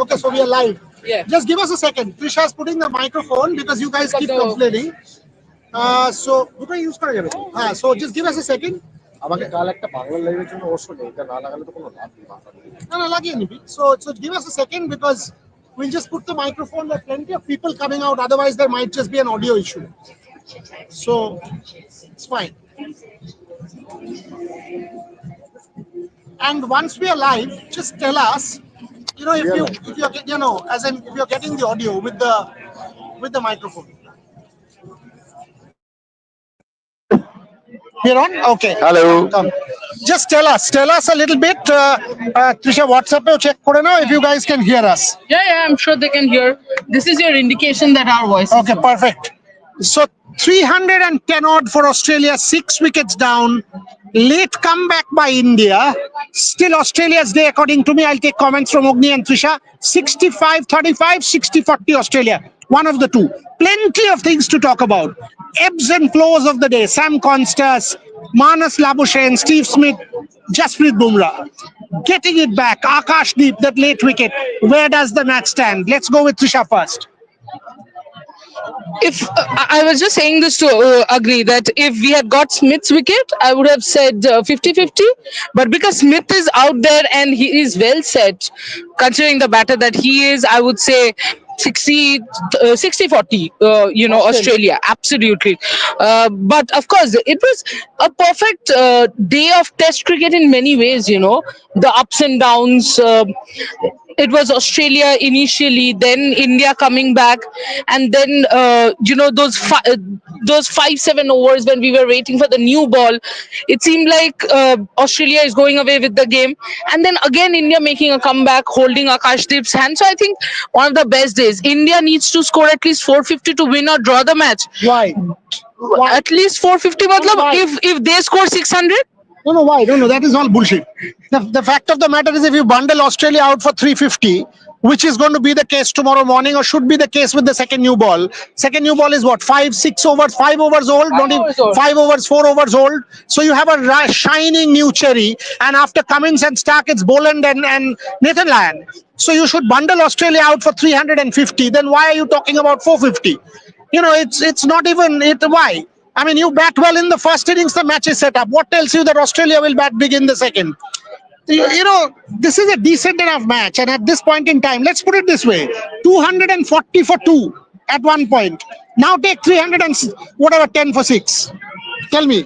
Okay, so we are live. Yeah. Just give us a second. Trisha is putting the microphone because you guys keep complaining. So just give us a second. So give us a second because we'll just put the microphone. There are plenty of people coming out. Otherwise, there might just be an audio issue. So it's fine. And once we are live, just tell us, if you're if you're getting the audio with the microphone. We're on? Okay. Hello. Just tell us a little bit. Trisha, WhatsApp pe check kore na if you guys can hear us. Yeah, I'm sure they can hear. This is your indication that our voice. Okay, perfect. So 310 odd for Australia, 6 wickets down. Late comeback by India. Still Australia's day, according to me. I'll take comments from Ogni and Trisha. 65-35, 60-40 Australia. One of the two. Plenty of things to talk about. Ebbs and flows of the day. Sam Konstas, Manas Labuschagne, Steve Smith, Jasprit Bumrah. Getting it back. Akashdeep, that late wicket. Where does the match stand? Let's go with Trisha first. If I was just saying this to agree that if we had got Smith's wicket, I would have said 50-50. But because Smith is out there and he is well set, considering the batter that he is, I would say 60-40, Australia, absolutely. But of course, it was a perfect day of Test cricket in many ways, the ups and downs. It was Australia initially, then India coming back, and then those 5-7 overs when we were waiting for the new ball, it seemed like Australia is going away with the game, and then again India making a comeback, holding Akashdeep's hand. So I think one of the best days. India needs to score at least 450 to win or draw the match. Why? At least 450. If they score 600. No, why? No, that is all bullshit. The fact of the matter is, if you bundle Australia out for 350, which is going to be the case tomorrow morning, or should be the case with the second new ball. Second new ball is what? 5 overs old, 5 overs, 4 overs old. So you have a shining new cherry, and after Cummins and Stark, it's Boland and Nathan Lyon. So you should bundle Australia out for 350. Then why are you talking about 450? It's not even it. Why? I mean, you bat well in the first innings, the match is set up. What tells you that Australia will bat big in the second? This is a decent enough match. And at this point in time, let's put it this way, 240 for 2 at one point. Now take 300 and 10 for 6. Tell me.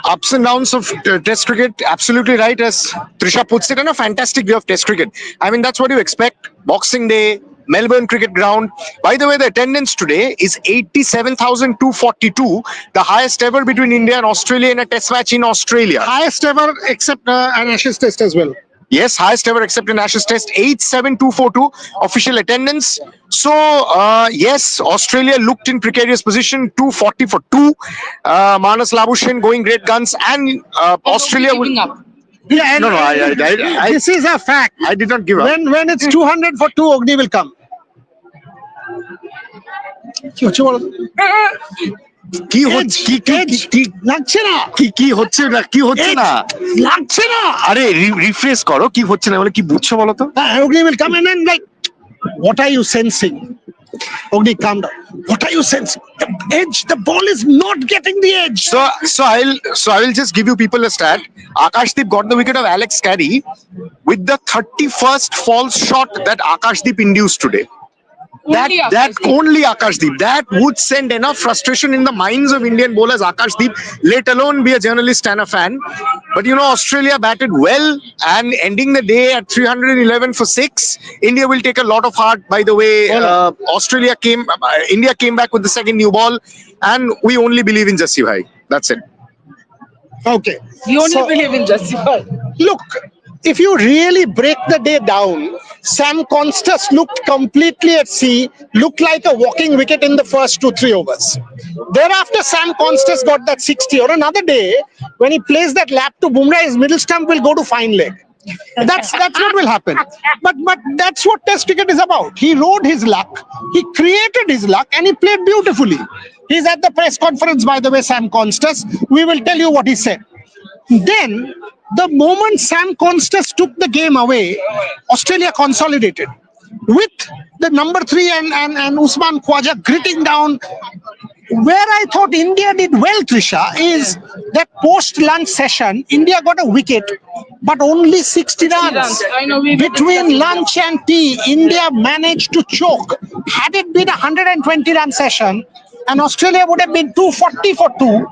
Ups and downs of Test cricket, absolutely right, as Trisha puts it, and a fantastic day of Test cricket. I mean, that's what you expect. Boxing Day, Melbourne Cricket Ground. By the way, the attendance today is 87,242, the highest ever between India and Australia in a Test match in Australia. Highest ever except an Ashes Test as well. Yes, highest ever except an Ashes Test, 87,242 official attendance. So, yes, Australia looked in precarious position, 240 for 2. Manas Labuschagne going great guns, and Australia will... up. Yeah, I this is a fact. I did not give up. When it's 200 for 2, Ogni will come. কি লাগছে না কি হচ্ছে না আরে refresh করো কি হচ্ছে না বলে কি বুঝছো বলো তো Ogni will come in and like, what are you sensing? Ogni, calm down. What are you sensing? The edge, the ball is not getting the edge. So I will just give you people a stat. Akashdeep got the wicket of Alex Carey with the 31st false shot that Akashdeep induced today. Only Akashdeep. That would send enough frustration in the minds of Indian bowlers, Akashdeep, let alone be a journalist and a fan. But Australia batted well, and ending the day at 311 for 6. India will take a lot of heart. By the way, India came back with the second new ball, and we only believe in Jassi Bhai. That's it. Okay. You only believe in Jassi Bhai. Look, if you really break the day down, Sam Konstas looked completely at sea, looked like a walking wicket in the first 2-3 overs. Thereafter, Sam Konstas got that 60. Or another day, when he plays that lap to Bumrah, his middle stump will go to fine leg. That's what will happen. But that's what Test cricket is about. He rode his luck, he created his luck, and he played beautifully. He's at the press conference, by the way, Sam Konstas. We will tell you what he said. Then, the moment Sam Konstas took the game away, Australia consolidated with the number three and Usman Khwaja gritting down. Where I thought India did well, Trisha, is that post-lunch session, India got a wicket, but only 60 runs. I know we were Between discussing lunch and tea, India managed to choke. Had it been a 120-run session, and Australia would have been 240 for two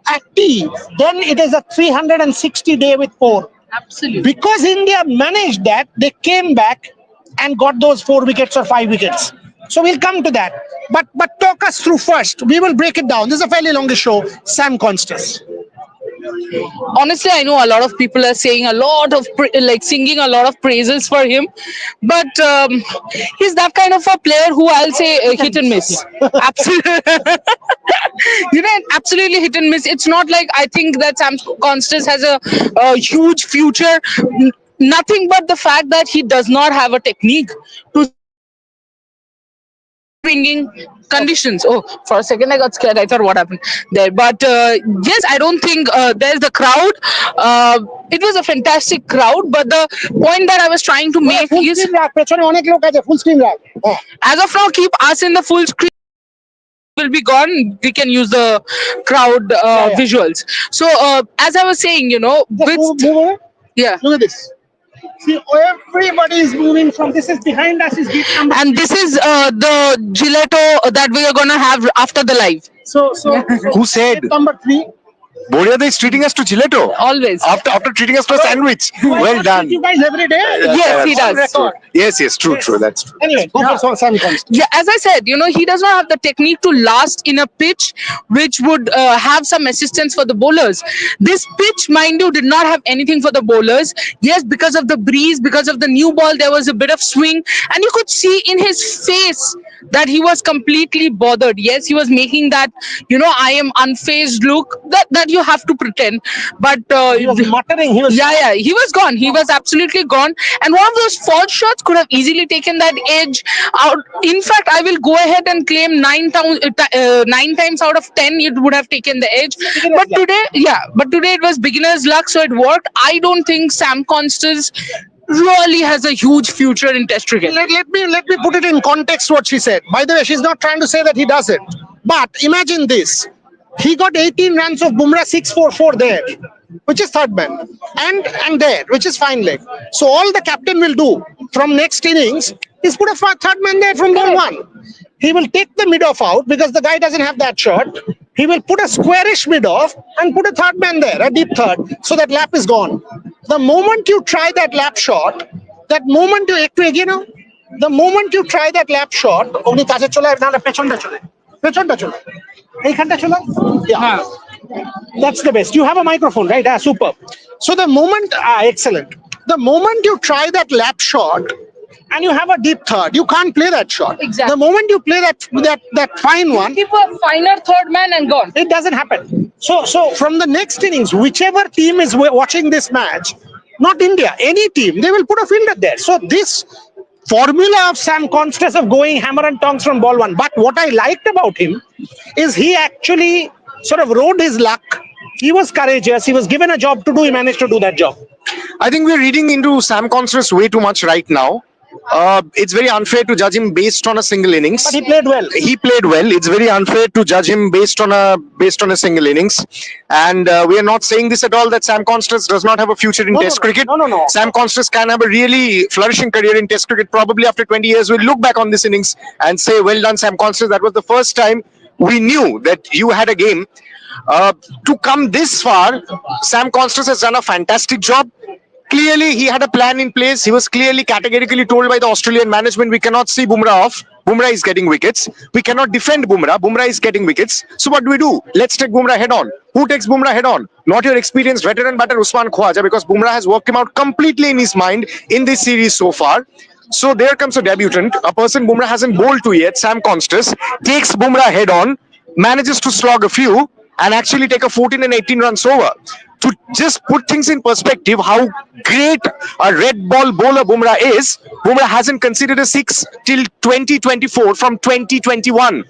at tea, then it is a 360 day with four. Absolutely. Because India managed that, they came back and got those 4 wickets or 5 wickets. So we'll come to that. But talk us through first. We will break it down. This is a fairly longish show. Sam Konstas. Honestly, I know a lot of people are saying a lot of singing a lot of praises for him, but he's that kind of a player who I'll say hit and miss. Absolutely, absolutely hit and miss. It's not like I think that Sam Konstas has a huge future. Nothing but the fact that he does not have a technique to swinging conditions. Oh, for a second I got scared. I thought what happened there. But yes, I don't think there's the crowd. It was a fantastic crowd. But the point that I was trying to make Full is, screen rack. পেছনে অনেক লোক আছে, full screen rack. as of now, keep us in the full screen. Will be gone. We can use the crowd visuals. So as I was saying, Just with move over. yeah. Look at this. See, everybody is moving from this is behind us is gate number. And this is the gelato that we are gonna have after the live. So Who said? gate number 3. Boria is treating us to gelato. Always. After treating us to a sandwich. Well done. You guys every day. Yes, he does. Record. Yes, true, that's true. Anyway, go for Sam Konstas. Yeah, as I said, he does not have the technique to last in a pitch which would have some assistance for the bowlers. This pitch, mind you, did not have anything for the bowlers. Yes, because of the breeze, because of the new ball, there was a bit of swing, and you could see in his face that he was completely bothered. Yes, he was making that, I am unfazed look that you have to pretend. But He was muttering. He was he was gone. He was absolutely gone. And one of those false shots could have easily taken that edge out. In fact, I will go ahead and claim 9 times out of 10 it would have taken the edge. But today it was beginner's luck, so it worked. I don't think Sam Konstas really has a huge future in Test cricket. let me put it in context what she said. By the way, she's not trying to say that he does it. But imagine this. He got 18 runs of Bumrah 6-4-4 there, which is third man, and there, which is fine leg. So all the captain will do from next innings is put a third man there from ball 1. He will take the mid-off out because the guy doesn't have that shot. He will put a squarish mid-off and put a third man there, a deep third, so that lap is gone. The moment you try that lap shot, the moment you try that lap shot, only কাছে চলে না পেছনটা চলে এইখানটা চলে, yeah, that's the best. You have a microphone, right? Super. So the moment excellent, the moment you try that lap shot and you have a deep third, you can't play that shot. Exactly. The moment you play that fine one, Keep a finer third man and gone. it doesn't happen. So from the next innings, whichever team is watching this match, not India, any team, they will put a fielder there. So this formula of Sam Konstas of going hammer and tongs from ball 1. But what I liked about him is he actually sort of rode his luck. He was courageous. He was given a job to do. He managed to do that job. I think we're reading into Sam Konstas way too much right now. It's very unfair to judge him based on a single innings. But he played well. He played well. It's very unfair to judge him based on a single innings. And we are not saying this at all that Sam Konstas does not have a future in Test cricket. No. Sam Konstas can have a really flourishing career in Test cricket. Probably after 20 years, we'll look back on this innings and say, well done, Sam Konstas. That was the first time we knew that you had a game. To come this far, Sam Konstas has done a fantastic job. Clearly, he had a plan in place. He was clearly categorically told by the Australian management, we cannot see Bumrah off. Bumrah is getting wickets. We cannot defend Bumrah. Bumrah is getting wickets. So what do? Let's take Bumrah head on. Who takes Bumrah head on? Not your experienced veteran batter Usman Khwaja, because Bumrah has worked him out completely in his mind in this series so far. So there comes a debutant, a person Bumrah hasn't bowled to yet. Sam Konstas takes Bumrah head on, manages to slog a few, and actually take a 14 and 18 runs over. to just put things in perspective, how great a red ball bowler Bumrah is, Bumrah hasn't conceded a six till 2024 from 2021.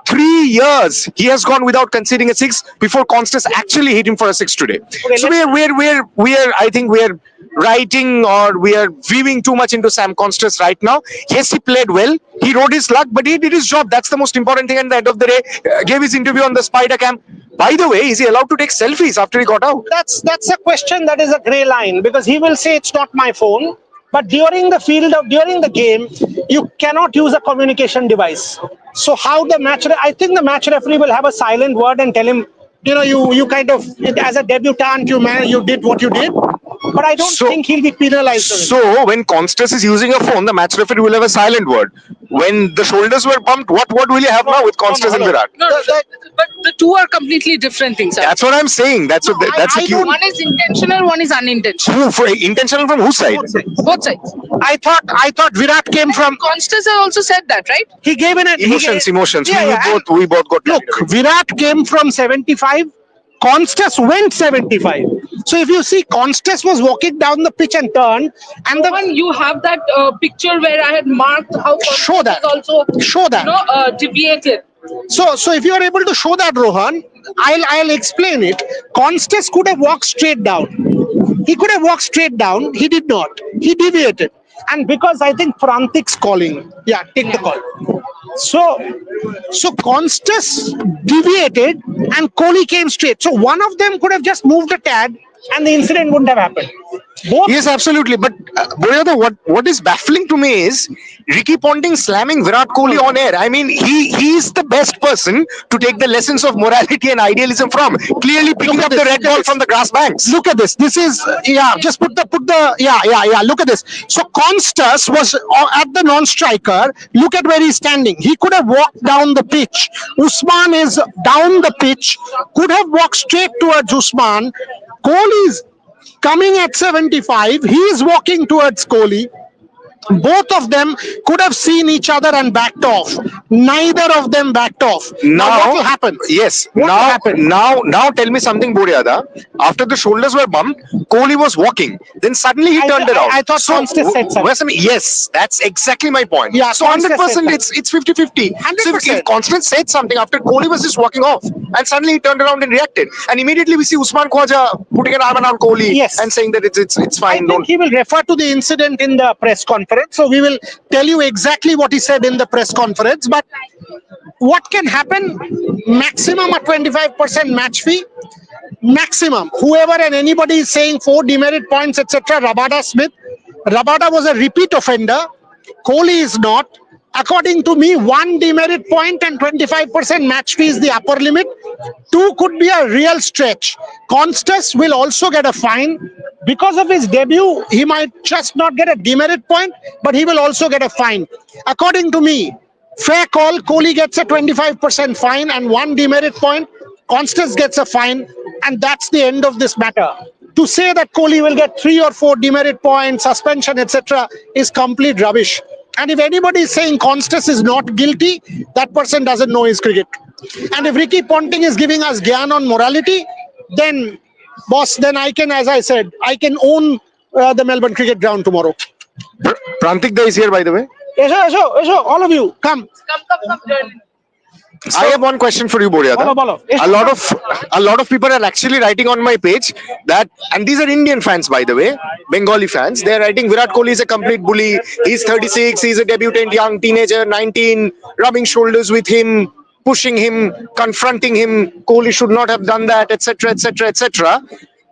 3 years he has gone without conceding a six before Konstas actually hit him for a six today. So we're I think we're writing or we are weaving too much into Sam Konstas right now. Yes, he played well. He rode his luck, but he did his job. That's the most important thing. At the end of the day, gave his interview on the Spider Cam. By the way, is he allowed to take selfies after he got out? That's a question that is a grey line, because he will say it's not my phone. But during the game, you cannot use a communication device. So how I think the match referee will have a silent word and tell him, you kind of, as a debutant, you did what you did. But I don't think he'll be penalized. So when Konstas is using a phone, the match referee will have a silent word. When the shoulders were bumped, what will you have now with Konstas and Virat? No, but the two are completely different things. That's what I'm saying. That's a cue. One is intentional, one is unintentional. Intentional from whose side? Both sides. I thought Virat came from. Konstas has also said that, right? He gave an Emotions. Yeah, We both got. Look, Virat came from 75. Konstas went 75. So if you see, Konstas was walking down the pitch and turned, and You have that picture where I had marked how Show that. Konstas also show that. deviated. So if you are able to show that, Rohan, I'll explain it. Konstas could have walked straight down. He could have walked straight down. He did not. He deviated. And because I think Prantik's calling. Yeah, take the call. So Konstas deviated and Kohli came straight. So one of them could have just moved a tad and the incident wouldn't have happened. Both. Yes, absolutely. But Boyada, what is baffling to me is Ricky Ponting slamming Virat Kohli on air. I mean, he's the best person to take the lessons of morality and idealism from. Clearly picking up the red ball from the grass banks. Look at this. This is just put the yeah. Look at this. So Konstas was at the non-striker. Look at where he's standing. He could have walked down the pitch. Usman is down the pitch. Could have walked straight towards Usman. Kohli is coming at 75. He is walking towards Kohli. Both of them could have seen each other and backed off. Neither of them backed off. Now what will happen? Yes. What will happen? Now tell me something, Boryada. After the shoulders were bumped, Kohli was walking. Then suddenly he turned around. I thought Konstas said something. Yes, that's exactly my point. Yeah, so Konstas 100% it's 50-50. 100%. So if Konstas said something after Kohli was just walking off, and suddenly he turned around and reacted, and immediately we see Usman Khwaja putting an arm around Kohli and saying that it's fine. I think he will refer to the incident in the press conference. So we will tell you exactly what he said in the press conference. But what can happen? Maximum a 25% match fee. Maximum. Whoever and anybody is saying 4 demerit points, etc. Rabada Smith. Rabada was a repeat offender. Kohli is not. According to me, 1 demerit point and 25% match fee is the upper limit. 2 could be a real stretch. Konstas will also get a fine. Because of his debut, he might just not get a demerit point, but he will also get a fine. According to me, fair call, Kohli gets a 25% fine and 1 demerit point. Konstas gets a fine, and that's the end of this matter. To say that Kohli will get 3 or 4 demerit points, suspension, etc. is complete rubbish. And if anybody is saying Konstas is not guilty, that person doesn't know his cricket. And if Ricky Ponting is giving us gyan on morality, then, boss, then I can, as I said, I can own the Melbourne Cricket Ground tomorrow. Prantik Da is here, by the way. Yes, all of you, come. Come. I have one question for you, Boryada. Bolo. A lot of people are actually writing on my page that, and these are Indian fans, by the way, Bengali fans. They are writing Virat Kohli is a complete bully. He's 36. He's a debutant young teenager, 19, rubbing shoulders with him, pushing him, confronting him. Kohli should not have done that, etc., etc., etc.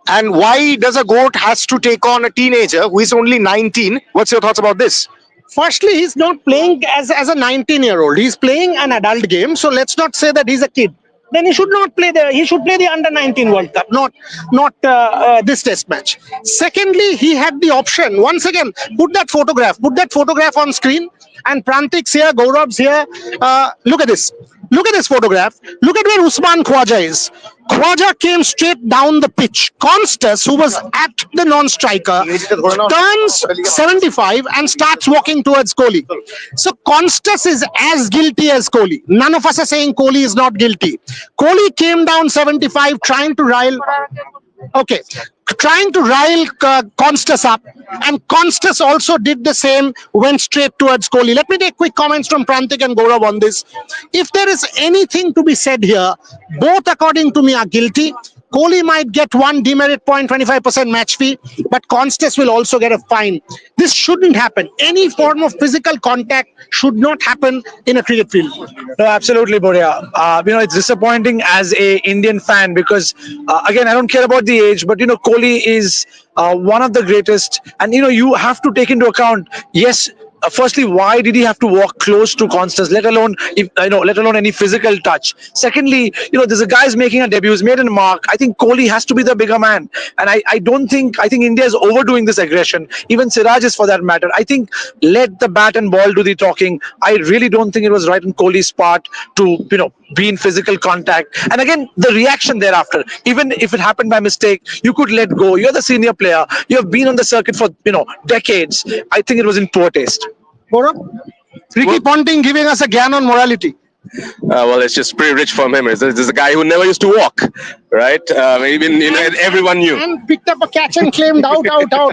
And why does a GOAT has to take on a teenager who is only 19? What's your thoughts about this? Firstly, he's not playing as a 19-year-old. He's playing an adult game. So let's not say that he's a kid. Then he should not play there. He should play the under-19 World Cup, not this test match. Secondly, he had the option. Once again, put that photograph on screen. And Prantik's here, Gaurav's here. Look at this. Look at this photograph. Look at where Usman Khwaja is. Khwaja came straight down the pitch. Konstas, who was at the non-striker, turns 75 and starts walking towards Kohli. So Konstas is as guilty as Kohli. None of us are saying Kohli is not guilty. Kohli came down 75 trying to rile. Okay, trying to rile Konstas up, and Konstas also did the same, went straight towards Kohli. Let me take quick comments from Prantik and Gaurav on this. If there is anything to be said here, both according to me are guilty. Kohli might get one demerit point, 25% match fee, but Konstas will also get a fine. This shouldn't happen. Any form of physical contact should not happen in a cricket field. No, absolutely, Boria. It's disappointing as a Indian fan because, again, I don't care about the age, but Kohli is one of the greatest, and you have to take into account. Yes, firstly, why did he have to walk close to Konstas, let alone let alone any physical touch? Secondly, there's a guy's making a debut, he's made a mark. I think Kohli has to be the bigger man, and I think India is overdoing this aggression. Even Siraj is, for that matter. I think let the bat and ball do the talking. I really don't think it was right on Kohli's part to be in physical contact. And again, the reaction thereafter, even if it happened by mistake, you could let go. You're the senior player. You have been on the circuit for decades. I think it was in poor taste. Gaurav? Ricky Ponting giving us a gyan on morality. Well, it's just pretty rich from him. This is a guy who never used to walk, right? Even everyone knew. And picked up a catch and claimed out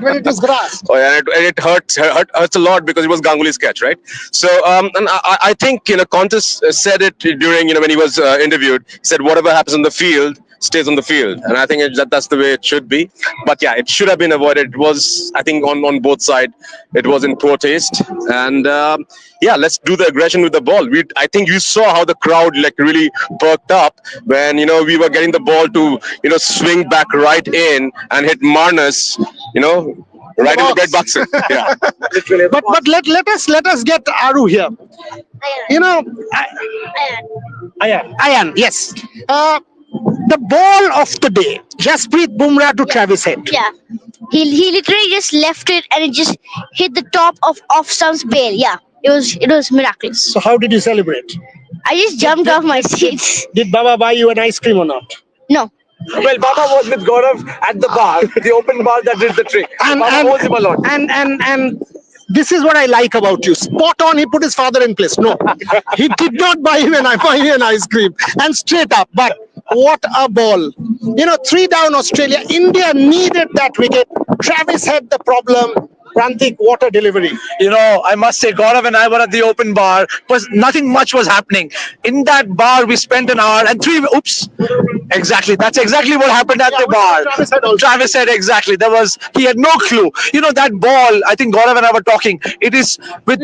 when it was grass. Oh, yeah, and it hurts a lot because it was Ganguly's catch, right? So, and I think Konstas said it during when he was interviewed. He said, "Whatever happens on the field stays on the field," and I think that's the way it should be. But yeah, it should have been avoided. It was, I think, on both sides, it was in poor taste. And yeah, let's do the aggression with the ball. I think you saw how the crowd really perked up when we were getting the ball to swing back right in and hit Marnus, right in the bread box. Yeah. But let us get Aru here. Ayan, yes. The ball of the day, Jasprit Bumrah to Travis Head. Yeah. He literally just left it and it just hit the top of off stump's bail. Yeah. It was miraculous. So how did you celebrate? I just jumped off my seat. Did Baba buy you an ice cream or not? No. Well, Baba was with Gaurav at the bar, the open bar that did the trick. Baba owes him a lot. And this is what I like about you. Spot on, he put his father in place. No, he did not buy him an ice cream. And straight up, but what a ball. 3 down Australia. India needed that wicket. Travis had the problem. Prantik, what a delivery. I must say, Gaurav and I were at the open bar, but nothing much was happening. In that bar, we spent an hour and exactly. That's exactly what happened at the bar. Travis said exactly. He had no clue. That ball, I think Gaurav and I were talking, it is with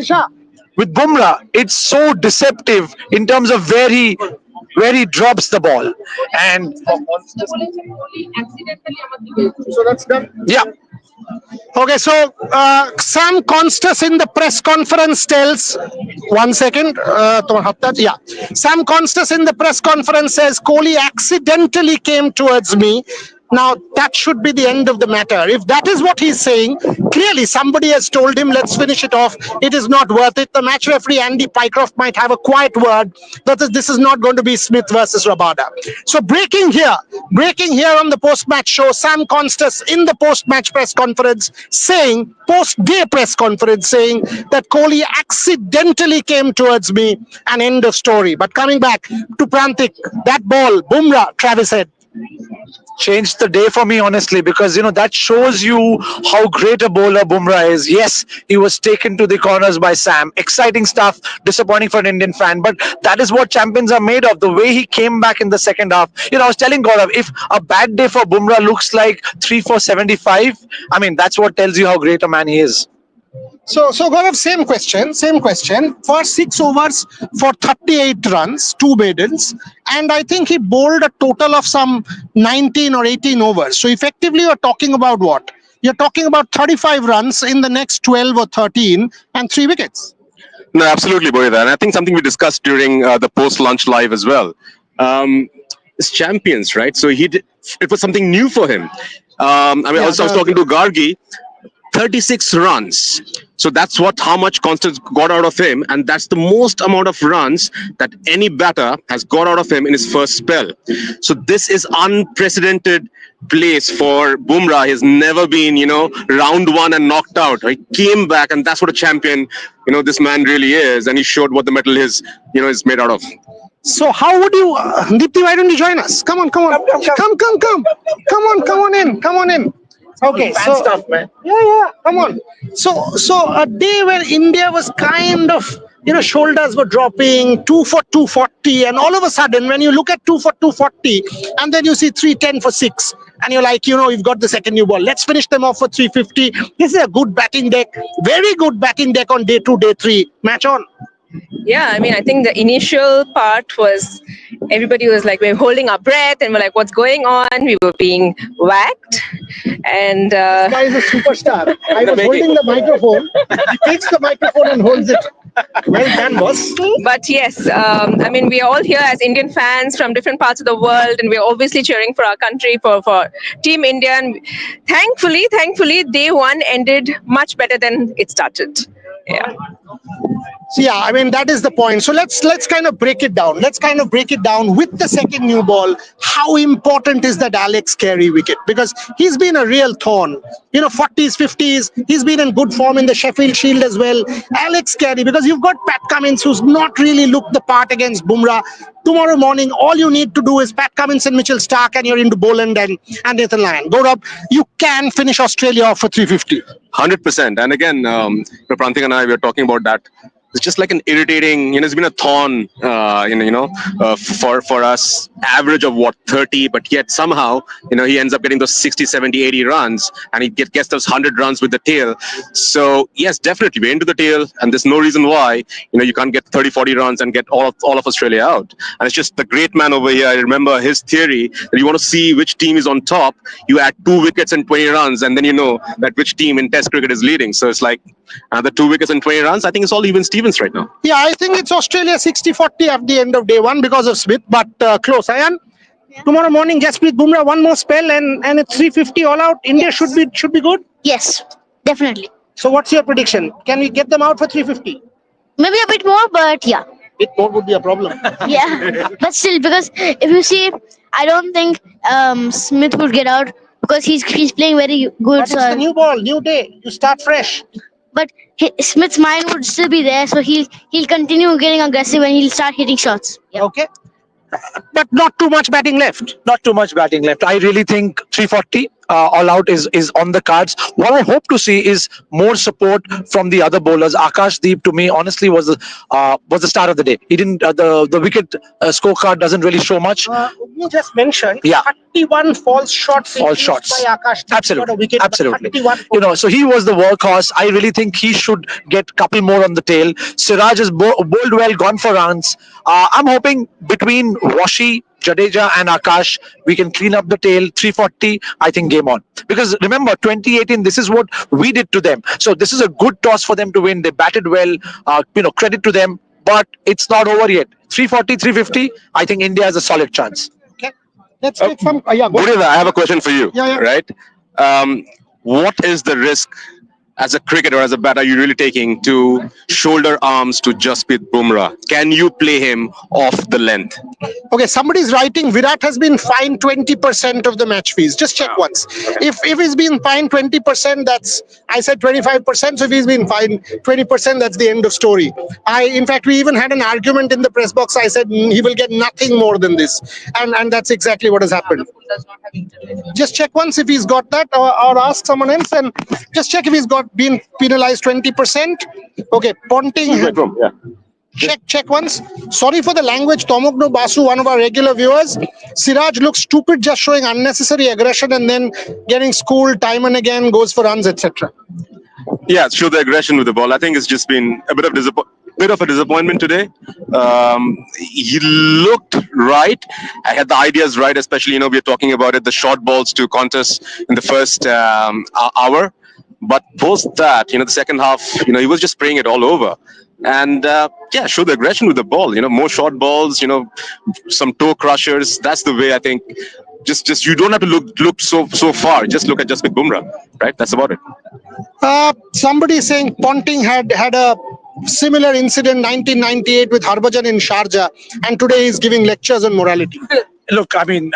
Bumrah, it's so deceptive in terms of where he drops the ball. And So that's done. yeah. Okay, so Sam Konstas in the press conference tells, 1 second, yeah. Sam Konstas in the press conference says, Kohli accidentally came towards me. Now, that should be the end of the matter. If that is what he's saying, clearly somebody has told him, let's finish it off. It is not worth it. The match referee, Andy Pycroft, might have a quiet word that this is not going to be Smith versus Rabada. So breaking here on the post-match show, Sam Konstas in the post-match press conference saying, post-day press conference saying that Kohli accidentally came towards me, and end of story. But coming back to Prantik, that ball, Bumrah, Travis Head. Changed the day for me, honestly, because that shows you how great a bowler Bumrah is. Yes, he was taken to the corners by Sam. Exciting stuff, disappointing for an Indian fan, but that is what champions are made of. The way he came back in the second half. I was telling Gaurav, if a bad day for Bumrah looks like 3 for 75, I mean, that's what tells you how great a man he is. So Gaurav, same question. For 6 overs for 38 runs, 2 maidens, and I think he bowled a total of some 19 or 18 overs. So effectively, you're talking about what? You're talking about 35 runs in the next 12 or 13 and 3 wickets. No, absolutely, Boyeda. And I think something we discussed during the post-lunch live as well. It's champions, right? So it was something new for him. I was talking to Gargi. 36 runs. So that's how much Konstas got out of him, and that's the most amount of runs that any batter has got out of him in his first spell. So this is unprecedented place for Bumrah. He's never been, round 1 and knocked out. He came back, and that's what a champion, this man really is, and he showed what the metal is made out of. So how would you, Deepthi, why don't you join us? Come on, come on. Come on in. Okay, Fan so stuff, man. yeah, come on. So a day where India was kind of, shoulders were dropping, 2 for 240, and all of a sudden, when you look at 2 for 240, and then you see 310 for 6, and you're like, you've got the second new ball. Let's finish them off for 350. This is a good batting deck, very good batting deck on day 2, day 3. Match on. Yeah, I mean, I think the initial part was everybody was like, we're holding our breath and we're like, what's going on? We were being whacked. And This guy is a superstar. I was holding the microphone. He takes the microphone and holds it. Well done, boss. but yes, I mean, we are all here as Indian fans from different parts of the world, and we're obviously cheering for our country, for Team India. And thankfully, day one ended much better than it started. Yeah. So yeah, I mean, that is the point. So let's kind of break it down. Let's kind of break it down with the second new ball. How important is that Alex Carey wicket? Because he's been a real thorn. 40s, 50s. He's been in good form in the Sheffield Shield as well. Alex Carey, because you've got Pat Cummins, who's not really looked the part against Bumrah. Tomorrow morning, all you need to do is Pat Cummins and Mitchell Stark, and you're into Boland and Nathan Lyon. Gaurav, you can finish Australia off for 350. 100%. And again, Pranthik and I were talking about that. It's just like an irritating, it's been a thorn, for us, average of 30, but yet somehow, he ends up getting those 60, 70, 80 runs, and he gets those 100 runs with the tail. So yes, definitely we're into the tail, and there's no reason why, you can't get 30, 40 runs and get all of Australia out. And it's just the great man over here. I remember his theory that you want to see which team is on top, you add 2 wickets and 20 runs, and then you know that which team in Test cricket is leading. So it's like another 2 wickets and 20 runs. I think it's all even Stevens right now. Yeah, I think it's Australia 60-40 at the end of day 1 because of Smith, but close. Ayan, tomorrow morning, Jasprit Bumrah, one more spell, and it's 350 all out. India should be good. Yes, definitely. So what's your prediction? Can we get them out for 350? Maybe a bit more, but yeah. Bit more would be a problem. Yeah. But still, because if you see, I don't think Smith would get out because he's playing very good. But it's the new ball, new day. You start fresh. But Smith's mind would still be there, so he'll continue getting aggressive and he'll start hitting shots. Yeah. Okay. But not too much batting left. Not too much batting left. I really think 340 all out is on the cards. What I hope to see is more support from the other bowlers. Akashdeep, to me, honestly, was the start of the day. He didn't the wicket scorecard doesn't really show much. You just mentioned 31 false shots. False shots. By Akash. Absolutely. So he was the workhorse. I really think he should get couple more on the tail. Siraj has bowled well, gone for runs. I'm hoping between Washi, Jadeja and Akash, we can clean up the tail. 340, I think game on. Because remember, 2018, this is what we did to them. So this is a good toss for them to win. They batted well, credit to them. But it's not over yet. 340, 350, I think India has a solid chance. Okay. Let's take some... go Guriva, I have a question for you. Yeah. Right? What is the risk as a cricketer, as a batter, you're really taking to shoulder arms to Jasprit Bumrah? Can you play him off the length? Okay, somebody's writing Virat has been fined 20% of the match fees. Just check once. If he's been fined 20%, I said 25%. So if he's been fined 20%, that's the end of story. In fact, we even had an argument in the press box. I said he will get nothing more than this, and that's exactly what has happened. Just check once if he's got that, or ask someone else, and just check if he's been penalized 20%. Okay, Ponting. Check once. Sorry for the language, Tomogno Basu, one of our regular viewers. Siraj looks stupid, just showing unnecessary aggression and then getting schooled time and again, goes for runs, etc. Yeah, show the aggression with the ball. I think it's just been a bit of a disappointment today. He looked right. I had the ideas right, especially, we're talking about it, the short balls to Konstas in the first hour. But post that, the second half, he was just spraying it all over. And show the aggression with the ball. More short balls. Some toe crushers. That's the way I think. Just you don't have to look so far. Just look at Jasprit Bumrah, right? That's about it. Somebody is saying Ponting had a similar incident 1998 with Harbhajan in Sharjah, and today he's giving lectures on morality. Look, I mean,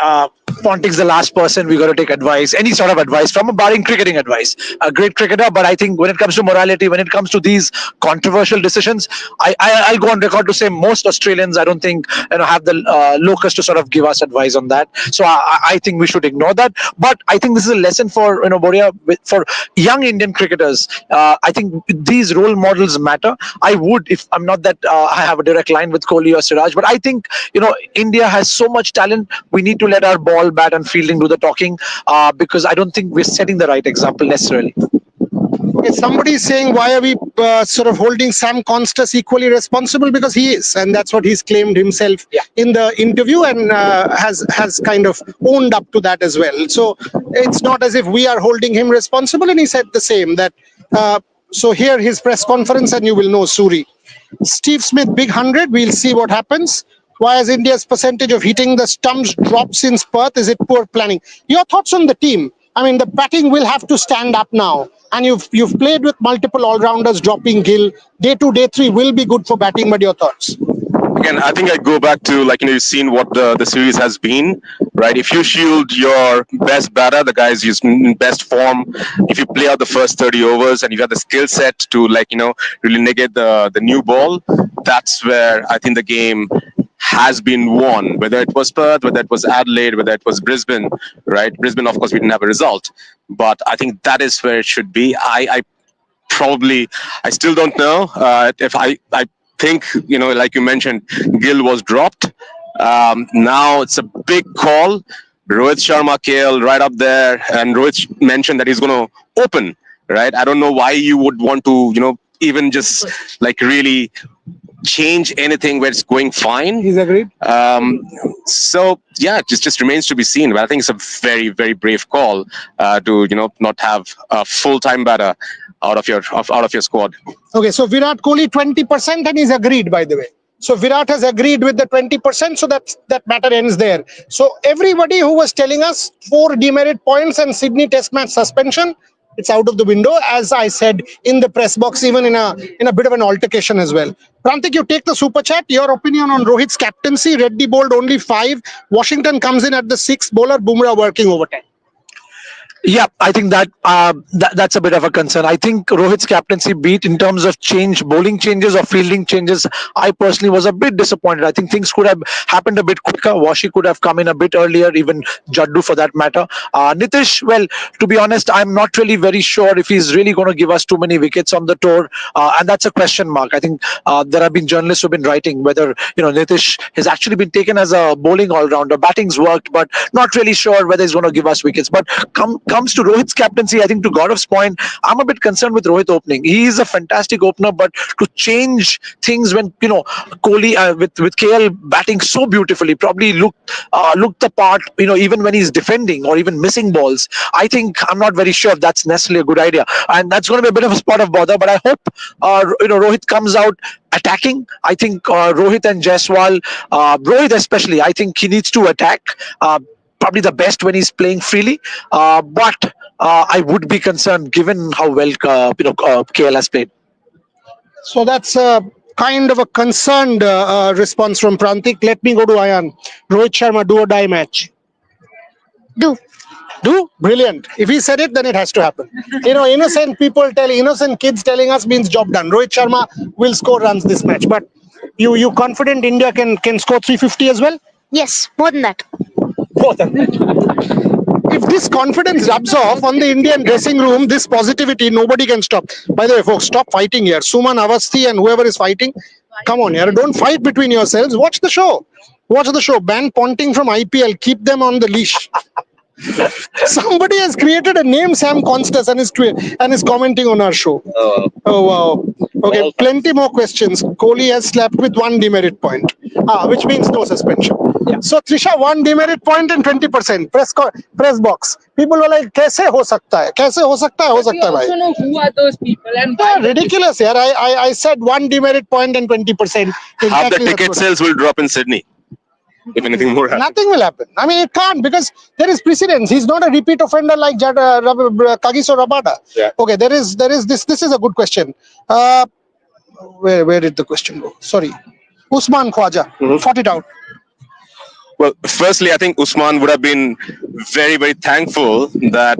Ponting's the last person we got to take advice, any sort of advice from, barring cricketing advice. A great cricketer, but I think when it comes to morality, when it comes to these controversial decisions, I'll go on record to say most Australians, I don't think, have the locus to sort of give us advice on that. So I think we should ignore that. But I think this is a lesson for Boria, for young Indian cricketers. I think these role models matter. I would, if I'm not that I have a direct line with Kohli or Siraj, but I think India has so much talent. We need to let our ball, bat, and fielding do the talking, because I don't think we're setting the right example necessarily. Okay, somebody is saying, why are we sort of holding Sam Konstas equally responsible? Because he is, and that's what he's claimed himself in the interview, and has kind of owned up to that as well. So it's not as if we are holding him responsible, and he said the same. That so here his press conference, and you will know Suri. Steve Smith, big 100. We'll see what happens. Why has India's percentage of hitting the stumps dropped since Perth? Is it poor planning? Your thoughts on the team? I mean, the batting will have to stand up now. And you've played with multiple all-rounders dropping Gill. Day 2, day 3 will be good for batting, but your thoughts? Again, I think I go back to, you've seen what the series has been, right? If you shield your best batter, the guys in best form, if you play out the first 30 overs and you have the skill set to really negate the new ball, that's where I think the game has been won, whether it was Perth, whether it was Adelaide, whether it was Brisbane, right? Brisbane, of course, we didn't have a result, but I think that is where it should be. I still don't know if I think, like you mentioned, Gill was dropped. Now it's a big call. Rohit Sharma, KL right up there, and Rohit mentioned that he's going to open, right? I don't know why you would want to, even just really change anything where it's going fine. He's agreed. So yeah, it just remains to be seen. But I think it's a very, very brave call to not have a full-time batter out of your squad. Okay, so Virat Kohli 20%, and he's agreed, by the way. So Virat has agreed with the 20%, so that matter ends there. So everybody who was telling us 4 demerit points and Sydney Test match suspension, it's out of the window, as I said in the press box, even in a bit of an altercation as well. Prantik, you take the super chat. Your opinion on Rohit's captaincy? Reddy bowled only 5. Washington comes in at the 6th bowler. Bumrah working overtime. Yeah, I think that's a bit of a concern. I think Rohit's captaincy beat in terms of bowling changes or fielding changes, I personally was a bit disappointed. I think things could have happened a bit quicker. Washi could have come in a bit earlier, even Jaddu for that matter. Nitish, well, to be honest, I'm not really very sure if he's really going to give us too many wickets on the tour, and that's a question mark. I think there have been journalists who've been writing whether Nitish has actually been taken as a bowling all-rounder. Batting's worked, but not really sure whether he's going to give us wickets. But comes to Rohit's captaincy, I think to Gaurav's point, I'm a bit concerned with Rohit opening. He is a fantastic opener, but to change things when Kohli with KL batting so beautifully, probably looked the part, even when he's defending or even missing balls. I think I'm not very sure if that's necessarily a good idea, and that's going to be a bit of a spot of bother. But I hope Rohit comes out attacking. I think Rohit and Jaiswal, Rohit especially, I think he needs to attack. Probably the best when he's playing freely, but I would be concerned given how well KL has played. So that's kind of a concerned response from Prantik. Let me go to Ayan. Rohit Sharma, do or die match. Do. Brilliant. If he said it, then it has to happen. Innocent kids telling us means job done. Rohit Sharma will score runs this match. But you confident India can score 350 as well? Yes, more than that. If this confidence rubs off on the Indian dressing room, this positivity, nobody can stop. By the way, folks, stop fighting here. Suman, Avasthi and whoever is fighting, come on here. Don't fight between yourselves. Watch the show. Ban Ponting from IPL. Keep them on the leash. Somebody has created a name, Sam Konstas, and is commenting on our show. Oh wow. Okay, plenty more questions. Kohli has slapped with 1 demerit point, which means no suspension. Yeah. So Trisha, 1 demerit point and 20%. Press box. People were like, "Kaise ho sakta hai? Kaise ho sakta hai? Ho sakta hai, bhai." Also know who are those people and ridiculous. Yeah, I said 1 demerit point and 20%. Half the ticket sales will drop in Sydney. If anything more happens. Nothing will happen. I mean, it can't, because there is precedence. He's not a repeat offender like Kagiso Rabada. Yeah. Okay, there is this. This is a good question. Where did the question go? Sorry, Usman Khwaja. Fought it out. Well, firstly, I think Usman would have been very, very thankful that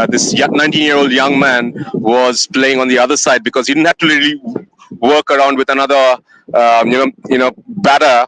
this 19-year-old young man was playing on the other side, because he didn't have to really work around with another, batter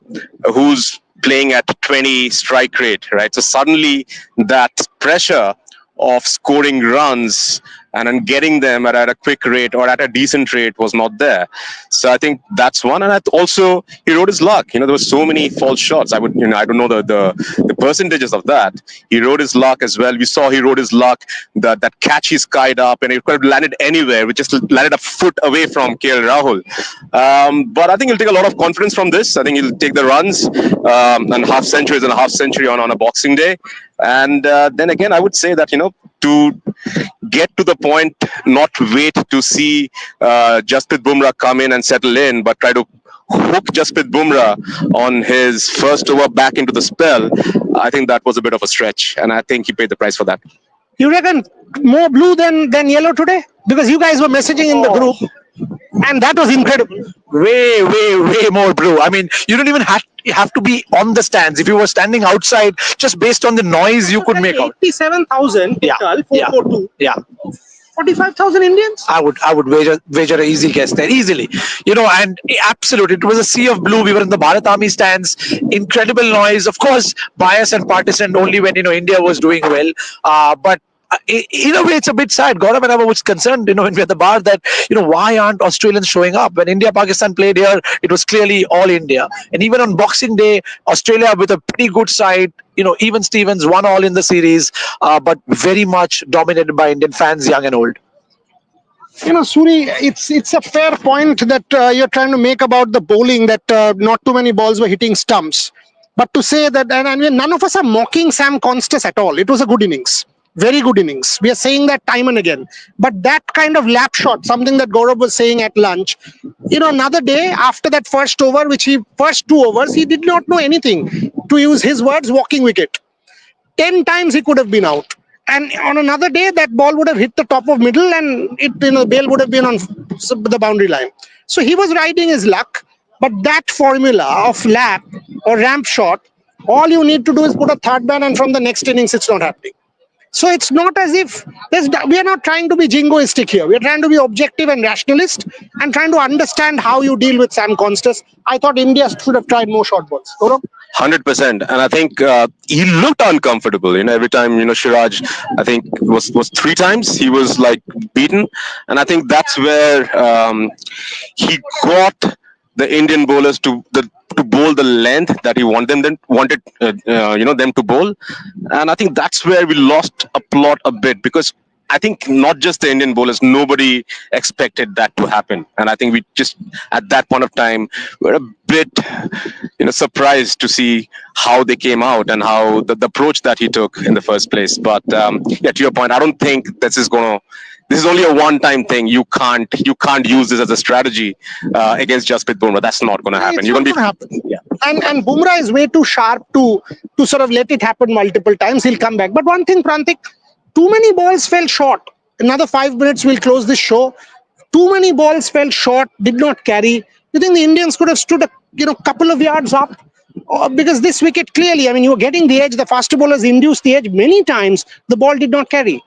who's playing at 20 strike rate, right? So suddenly that pressure of scoring runs and then getting them at a quick rate or at a decent rate was not there. So I think that's one. And also he rode his luck. There were so many false shots. I don't know the percentages of that. He rode his luck as well. We saw he rode his luck. That catch he skied up, and it could have landed anywhere. We just landed a foot away from KL Rahul. But I think he'll take a lot of confidence from this. I think he'll take the runs, and half centuries and a half century on a Boxing Day. And then again, I would say that, to get to the point, not wait to see Jasprit Bumrah come in and settle in, but try to hook Jasprit Bumrah on his first over back into the spell. I think that was a bit of a stretch, and I think he paid the price for that. You reckon more blue than yellow today? Because you guys were messaging in the group, and that was incredible. Way more blue. I mean, you don't even have to be on the stands. If you were standing outside, just based on the noise, you could make out. 87,000 total, 442. Yeah. 45,000 Indians? I would wager an easy guess there easily. And absolutely, it was a sea of blue. We were in the Bharat Army stands. Incredible noise. Of course, bias and partisan only when India was doing well. But in a way, it's a bit sad. Gaurav and I was concerned, when we were at the bar, that why aren't Australians showing up? When India-Pakistan played here, it was clearly all India. And even on Boxing Day, Australia with a pretty good side. Even Stevens won all in the series, but very much dominated by Indian fans, young and old. Suri, it's a fair point that you're trying to make about the bowling, that not too many balls were hitting stumps. But to say that, and none of us are mocking Sam Konstas at all. It was a good innings. Very good innings. We are saying that time and again. But that kind of lap shot, something that Gaurav was saying at lunch, another day after that first over, first 2 overs, he did not know anything. To use his words, walking wicket. 10 times he could have been out. And on another day, that ball would have hit the top of middle, and the bail would have been on the boundary line. So he was riding his luck. But that formula of lap or ramp shot, all you need to do is put a third man, and from the next innings, it's not happening. So it's not as if we are not trying to be jingoistic here. We are trying to be objective and rationalist and trying to understand how you deal with Sam Konstas. I thought India should have tried more short balls. Gaurav? 100%. And I think he looked uncomfortable. Every time, Siraj, I think was 3 times he was like beaten. And I think that's where he got the Indian bowlers to bowl the length that he wanted them to bowl. And I think that's where we lost a plot a bit, because I think not just the Indian bowlers, nobody expected that to happen. And I think we just, at that point of time, were a bit, surprised to see how they came out and how the approach that he took in the first place. But to your point, I don't think this is only a one-time thing. You can't use this as a strategy against Jasprit Bumrah. That's not going to happen. You're going to happen. Yeah. And Bumrah is way too sharp to sort of let it happen multiple times. He'll come back. But one thing, Prantik, too many balls fell short. Another 5 minutes, we'll close this show. Too many balls fell short, did not carry. You think the Indians could have stood a couple of yards up? Because this wicket clearly, you were getting the edge. The faster bowlers induced the edge many times. The ball did not carry.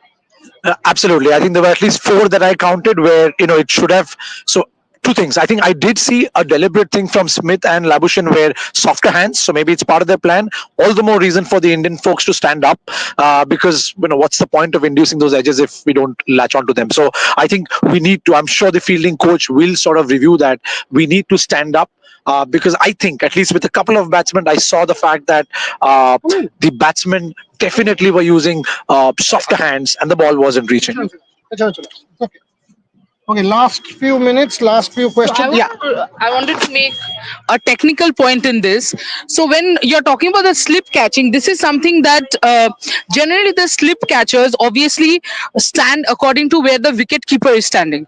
Absolutely. I think there were at least 4 that I counted where, it should have. So 2 things. I think I did see a deliberate thing from Smith and Labuschagne where softer hands. So maybe it's part of their plan. All the more reason for the Indian folks to stand up because, what's the point of inducing those edges if we don't latch onto them? So I think we need to, I'm sure the fielding coach will sort of review that. We need to stand up. Because I think, at least with a couple of batsmen, I saw the fact that the batsmen definitely were using softer hands and the ball wasn't reaching. Okay, last few minutes, last few questions. I wanted to make a technical point in this. So when you're talking about the slip catching, this is something that generally the slip catchers obviously stand according to where the wicket keeper is standing.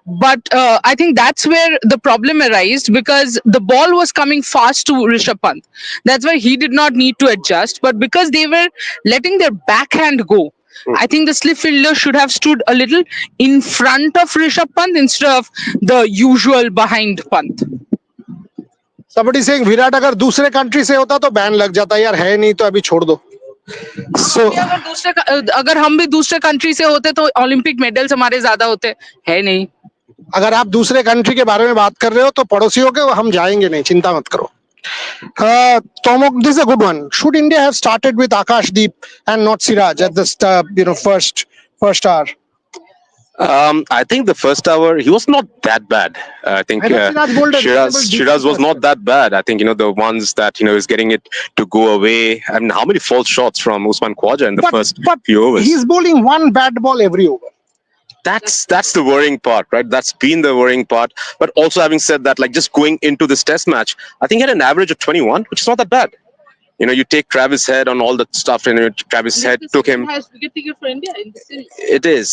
But I think that's where the problem arose, because the ball was coming fast to Rishabh Pant. That's why he did not need to adjust. But because they were letting their backhand go, I think the slip fielder should have stood a little in front of Rishabh Pant instead of the usual behind Pant. Somebody saying Virat अगर दूसरे country से होता तो ban लग जाता, यार है नहीं तो अभी छोड़ दो. So अगर हम भी दूसरे कंट्री से होते तो ओलंपिक मेडल्स हमारे ज्यादा होते, है नहीं. अगर आप दूसरे कंट्री के बारे में बात कर रहे हो तो पड़ोसियों के हम जाएंगे नहीं, चिंता मत करो. Tomok, this is a good one. Should India have started with Akashdeep and not Siraj at the first hour? I think the first hour he was not that bad. I think Shiraz was not that bad. I think the ones that is getting it to go away. I mean, how many false shots from Usman Khwaja in the first few overs? He's bowling one bad ball every over. That's the worrying part, right? That's been the worrying part. But also, having said that, like just going into this test match, I think he had an average of 21, which is not that bad. You take Travis Head on all the stuff, and Travis Head took him. Has wicket ticket for India in this series.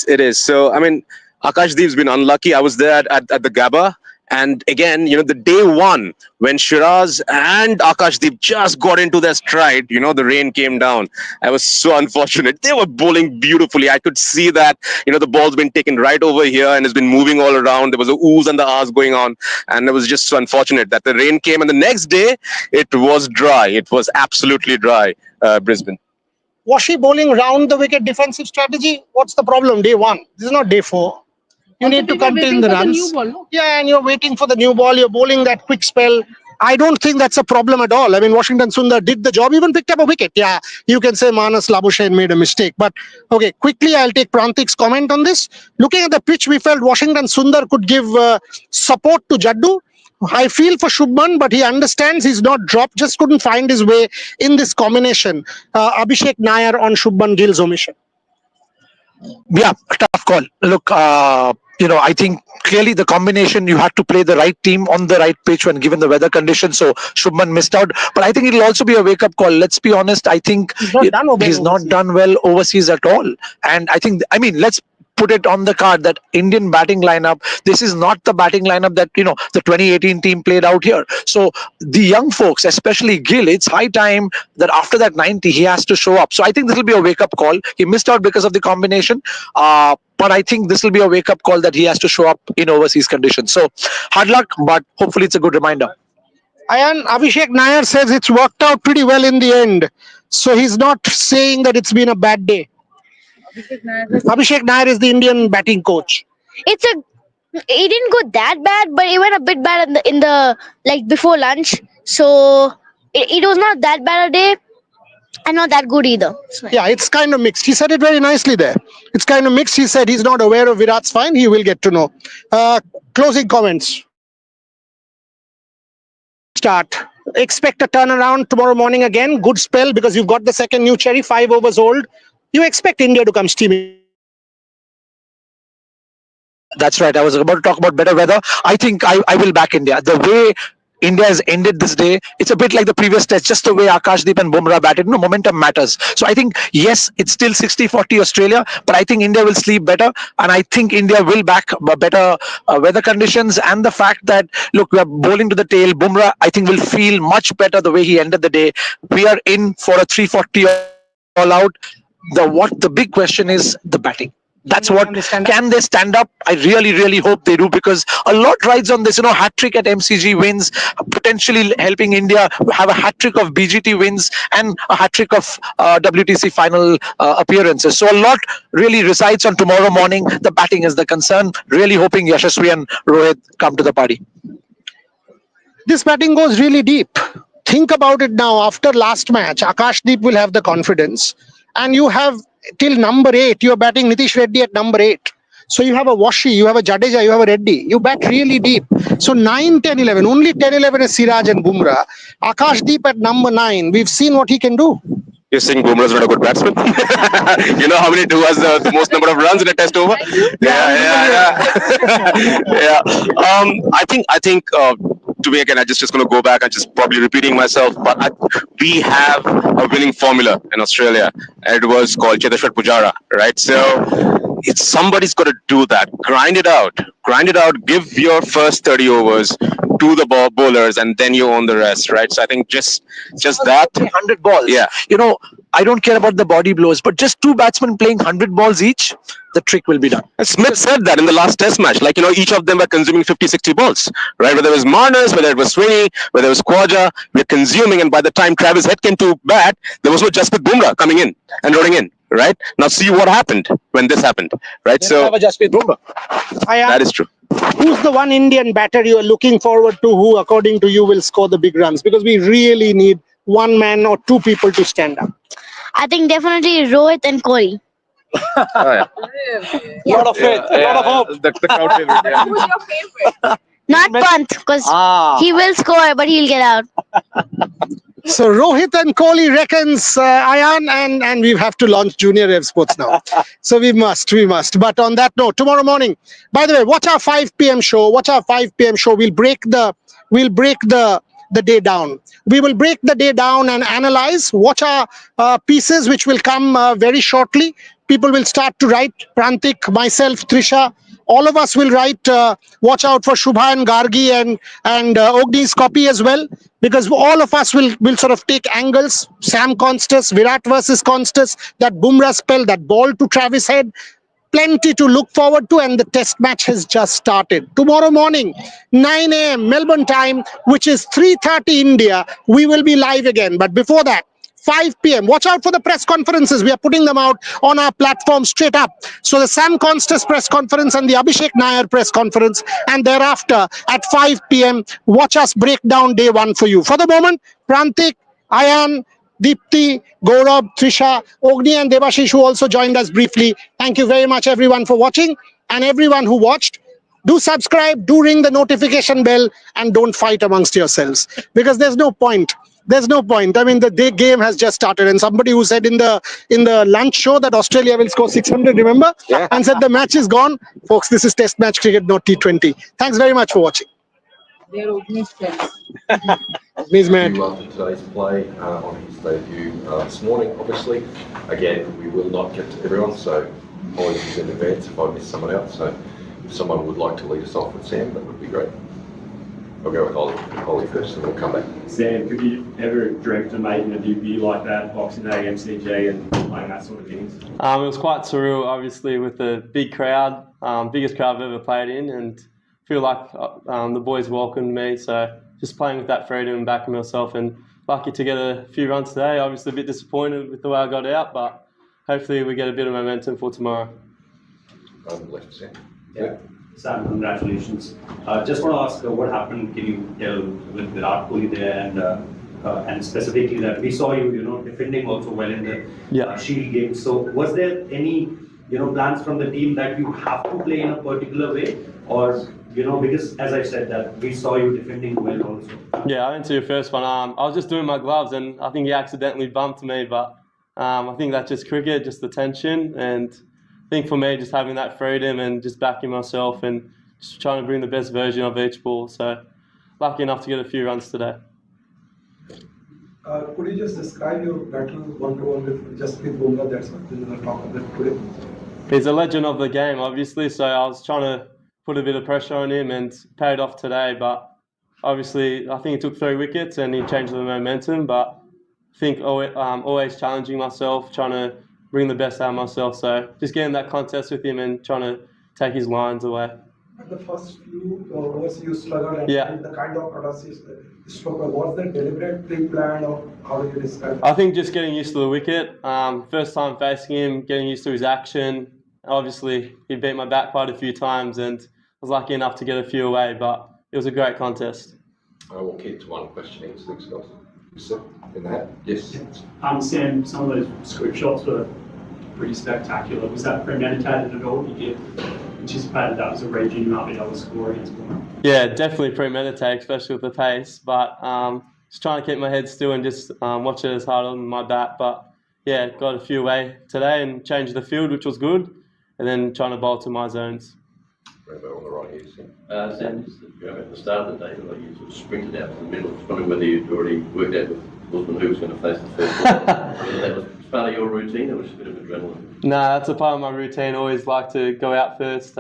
It is. So, I mean, Akashdeep's been unlucky. I was there at the Gabba. And again, the day one, when Shiraz and Akashdeep just got into their stride, the rain came down. I was so unfortunate. They were bowling beautifully. I could see that, the ball's been taken right over here and has been moving all around. There was a oohs and the ahs going on. And it was just so unfortunate that the rain came. And the next day, it was dry. It was absolutely dry, Brisbane. Was she bowling round the wicket defensive strategy? What's the problem? Day one. This is not day 4. You need to contain the runs. Yeah, and you're waiting for the new ball. You're bowling that quick spell. I don't think that's a problem at all. I mean, Washington Sundar did the job, even picked up a wicket. Yeah, you can say Manas Labuschagne made a mistake. But, okay, quickly, I'll take Prantik's comment on this. Looking at the pitch, we felt Washington Sundar could give support to Jaddu. I feel for Shubman, but he understands he's not dropped, just couldn't find his way in this combination. Abhishek Nair on Shubman Gill's omission. Yeah, tough call. Look, I think clearly the combination, you had to play the right team on the right pitch when given the weather conditions. So Shubman missed out. But I think it'll also be a wake-up call. Let's be honest. I think he's not done well overseas at all. And let's put it on the card that Indian batting lineup, this is not the batting lineup that, the 2018 team played out here. So the young folks, especially Gill, it's high time that after that 90, he has to show up. So I think this will be a wake-up call. He missed out because of the combination. But I think this will be a wake-up call that he has to show up in overseas conditions. So hard luck, but hopefully it's a good reminder. And Abhishek Nair says it's worked out pretty well in the end. So he's not saying that it's been a bad day. Abhishek Nair is the Indian batting coach. It didn't go that bad, but it went a bit bad in the before lunch. So it was not that bad a day. And not that good either. Yeah, it's kind of mixed. He said it very nicely there. It's kind of mixed. He said he's not aware of Virat's fine. He will get to know. Closing comments. Start. Expect a turnaround tomorrow morning again. Good spell because you've got the second new cherry, 5 overs old. You expect India to come steaming. That's right. I was about to talk about better weather. I think I will back India. The way India has ended this day, it's a bit like the previous test, just the way Akashdeep and Bumrah batted. Momentum matters. So I think, yes, it's still 60-40 Australia, but I think India will sleep better. And I think India will back better weather conditions. And the fact that, look, we are bowling to the tail. Bumrah, I think, will feel much better the way he ended the day. We are in for a 340 all out. The big question is the batting. That's what, can they stand up? I really, really hope they do, because a lot rides on this. Hat-trick at MCG wins, potentially helping India have a hat-trick of BGT wins and a hat-trick of WTC final appearances. So a lot really resides on tomorrow morning. The batting is the concern. Really hoping Yashasvi and Rohit come to the party. This batting goes really deep. Think about it now. After last match, Akashdeep will have the confidence. And you have till number 8, you're batting Nitish Reddy at number 8. So you have a Washi, you have a Jadeja, you have a Reddy. You bat really deep. So 9, 10, 11. Only 10, 11 is Siraj and Bumrah. Akashdeep at number 9. We've seen what he can do. You're saying Bumrah's not a good batsman? You know how many who has the most number of runs in a test over? Yeah. I think. To me, again, I just going to go back and just probably repeating myself, but we have a winning formula in Australia. It was called Cheteshwar Pujara, right? So somebody's got to do that. Grind it out. Give your first 30 overs to the bowlers, and then you own the rest, right? So I think just that. 100 balls. Yeah. I don't care about the body blows, but just two batsmen playing 100 balls each, the trick will be done. Smith said that in the last test match, like, each of them were consuming 50, 60 balls, right? Whether it was Marnus, whether it was Sweeney, whether it was Khwaja, we're consuming, and by the time Travis Head came to bat, there was no Jasprit Bumrah coming in and rolling in, right? Now see what happened when this happened, right? So Jasprit Bumrah. that is true. Who's the one Indian batter you are looking forward to who, according to you, will score the big runs? Because we really need one man or two people to stand up. I think definitely Rohit and Kohli. Oh, yeah. Lot of faith, lot of hope. The crowd favorite, yeah. Who's your favorite? Not Pant, because Ah. he will score, but he'll get out. So Rohit and Kohli reckons Ayan, and we have to launch Junior Rev Sports now. So we must. But on that note, tomorrow morning, by the way, watch our 5 p.m. show. We'll break the day down. We will break the day down and analyze. Watch our pieces, which will come very shortly. People will start to write. Prantik, myself, Trisha, all of us will write. Watch out for Shubha and Gargi and Ogni's copy as well, because all of us will sort of take angles. Sam Konstas, Virat versus Konstas, that Bumrah spell, that ball to Travis Head. Plenty to look forward to, and the test match has just started. Tomorrow morning, 9 a.m. Melbourne time, which is 3:30 India, we will be live again. But before that, 5 p.m. Watch out for the press conferences. We are putting them out on our platform straight up. So the Sam Konstas press conference and the Abhishek Nair press conference. And thereafter, at 5 p.m., watch us break down day one for you. For the moment, Prantik, Ayan, Deepti, Gaurav, Trisha, Ogni and Devashish, who also joined us briefly. Thank you very much, everyone, for watching. And everyone who watched, do subscribe, do ring the notification bell, and don't fight amongst yourselves. Because there's no point. I mean, the day game has just started, and somebody who said in the lunch show that Australia will score 600, remember? Yeah. And said the match is gone. Folks, this is Test match cricket, not T20. Thanks very much for watching. They're Ogni's friends. Please, man. After today's play on his debut this morning, obviously. Again, we will not get to everyone, so apologies in advance if I miss someone else. So if someone would like to lead us off with Sam, that would be great. I'll go with Ollie first and we'll come back. Sam, could you ever dreamt of making a debut like that, Boxing Day, MCG, and playing that sort of things? It was quite surreal, obviously, with the big crowd, biggest crowd I've ever played in, and feel like the boys welcomed me. So just playing with that freedom and backing myself, and lucky to get a few runs today. Obviously a bit disappointed with the way I got out, but hopefully we get a bit of momentum for tomorrow. Left, Sam. Yeah. Sam, congratulations. Just want to ask what happened. Can you tell with Virat Kohli there, and specifically that we saw you, defending also well in the Shield game. So was there any, plans from the team that you have to play in a particular way, or because as I said that we saw you defending well also? Yeah, I answer your first one. I was just doing my gloves, and I think he accidentally bumped me, but I think that's just cricket, just the tension, and I think for me, just having that freedom and just backing myself and just trying to bring the best version of each ball. So lucky enough to get a few runs today. Could you just describe your battle one-to-one with Jasprit Bumrah? That's what we will talk about today. He's a legend of the game, obviously, so I was trying to put a bit of pressure on him and paid off today. But obviously, I think he took 3 wickets and he changed the momentum. But I think always challenging myself, trying to bring the best out of myself. So just getting that contest with him and trying to take his lines away. At the first few overs, you struggled, and the kind of audacious stroke, was that deliberate, pre-planned, or how do you describe it? I think just getting used to the wicket. First time facing him, getting used to his action. Obviously, he beat my bat quite a few times, and I was lucky enough to get a few away. But it was a great contest. I will keep to one question each. Thanks, guys. You sit in that? Yes. Sam, some of those script shots were pretty spectacular. Was that premeditated at all? Did you anticipate that was a region you might be able to score against Bumrah? Yeah, definitely premeditated, especially with the pace. But just trying to keep my head still and just watch it as hard on my bat. But yeah, got a few away today and changed the field, which was good. And then trying to bowl to my zones. Rainbow on the right here, Sam. Sam, just at the start of the day, like you sort of sprinted out to the middle. I was wondering whether you'd already worked out with Usman who was going to face the first ball. Whether that was part of your routine or was it a bit of adrenaline? Nah, that's a part of my routine. I always like to go out first,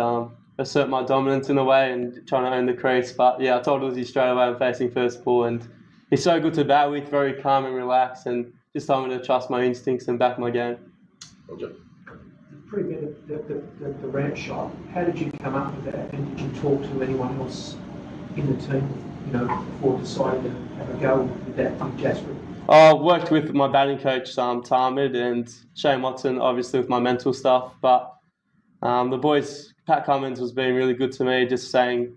assert my dominance in a way and trying to own the crease. But yeah, I told Uzi straight away I'm facing first ball, and he's so good to bat with, very calm and relaxed, and just told me to trust my instincts and back my game. Roger. Pretty good, the ramp shot. How did you come up with that? And did you talk to anyone else in the team, before deciding to have a go with that from Jasper? I worked with my batting coach, Tarmid, and Shane Watson, obviously with my mental stuff. But the boys, Pat Cummins was being really good to me, just saying,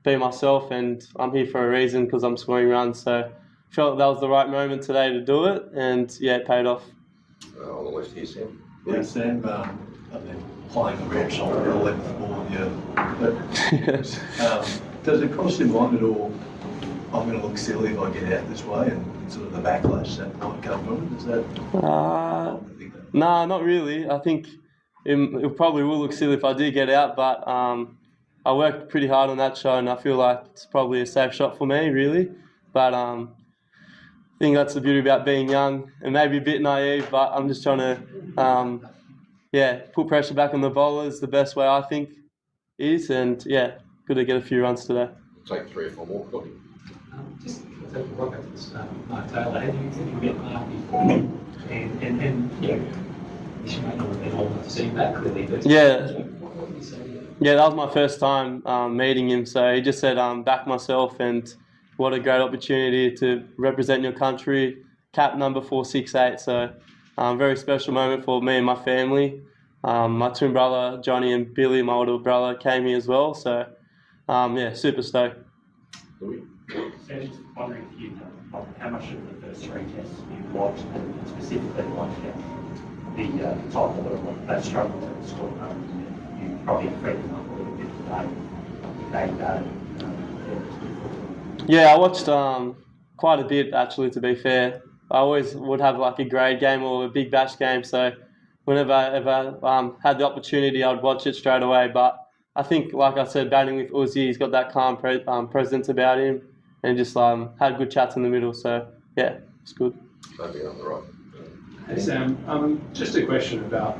be myself, and I'm here for a reason because I'm scoring runs. So I felt that was the right moment today to do it, and yeah, it paid off. On the left here, Sam. Yeah, Sam, playing the ramp shot at 11th ball, but does it cross your mind at all, I'm going to look silly if I get out this way, and sort of the backlash that might come from it? Is that? No, not really. I think it probably will look silly if I do get out, but I worked pretty hard on that shot, and I feel like it's probably a safe shot for me, really. But I think that's the beauty about being young and maybe a bit naive, but I'm just trying to, put pressure back on the bowlers the best way I think is, and yeah, good to get a few runs today. Take 3 or 4 more, Kohli. Just to rock up this, Mark Taylor, have you met Mark before? And you may not have been old enough to see him that clearly, but what did he say to you? Yeah, that was my first time meeting him, so he just said, back myself, and what a great opportunity to represent your country, cap number 468, so very special moment for me and my family. My twin brother, Johnny, and Billy, my older brother, came here as well, so super stoked. So just wondering if you know how much of the first 3 tests you watched, and specifically watched the top order, what they struggled to score. You probably freed them up a little bit today. Yeah, I watched quite a bit actually, to be fair. I always would have like a grade game or a big bash game, so whenever I ever had the opportunity, I'd watch it straight away. But I think, like I said, batting with Uzi, he's got that calm presence about him, and just had good chats in the middle. So yeah, it's good. Maybe on the right. Hey Sam, just a question about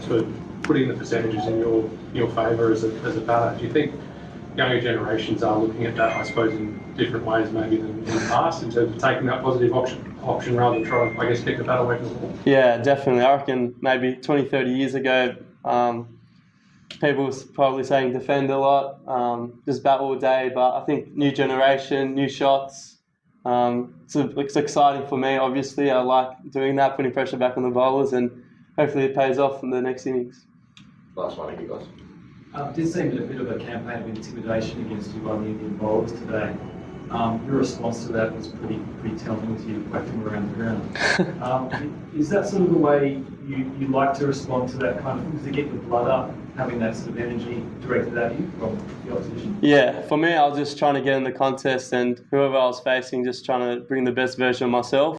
sort of putting the percentages in your favour as a batter. Do you think younger generations are looking at that, I suppose, in different ways maybe than in the past, in terms of taking that positive option rather than trying to, I guess, keep the bat away from the ball? Yeah, definitely. I reckon maybe 20, 30 years ago, people were probably saying defend a lot, just bat all day, but I think new generation, new shots, it's exciting for me, obviously. I like doing that, putting pressure back on the bowlers, and hopefully it pays off in the next innings. Last one, you guys. Did seem a bit of a campaign of intimidation against you by the Indian bowlers today. Your response to that was pretty telling as you whacked them around the ground. Is that sort of the way you like to respond to that kind of thing, to get the blood up, having that sort of energy directed at you from the opposition? Yeah, for me, I was just trying to get in the contest, and whoever I was facing, just trying to bring the best version of myself.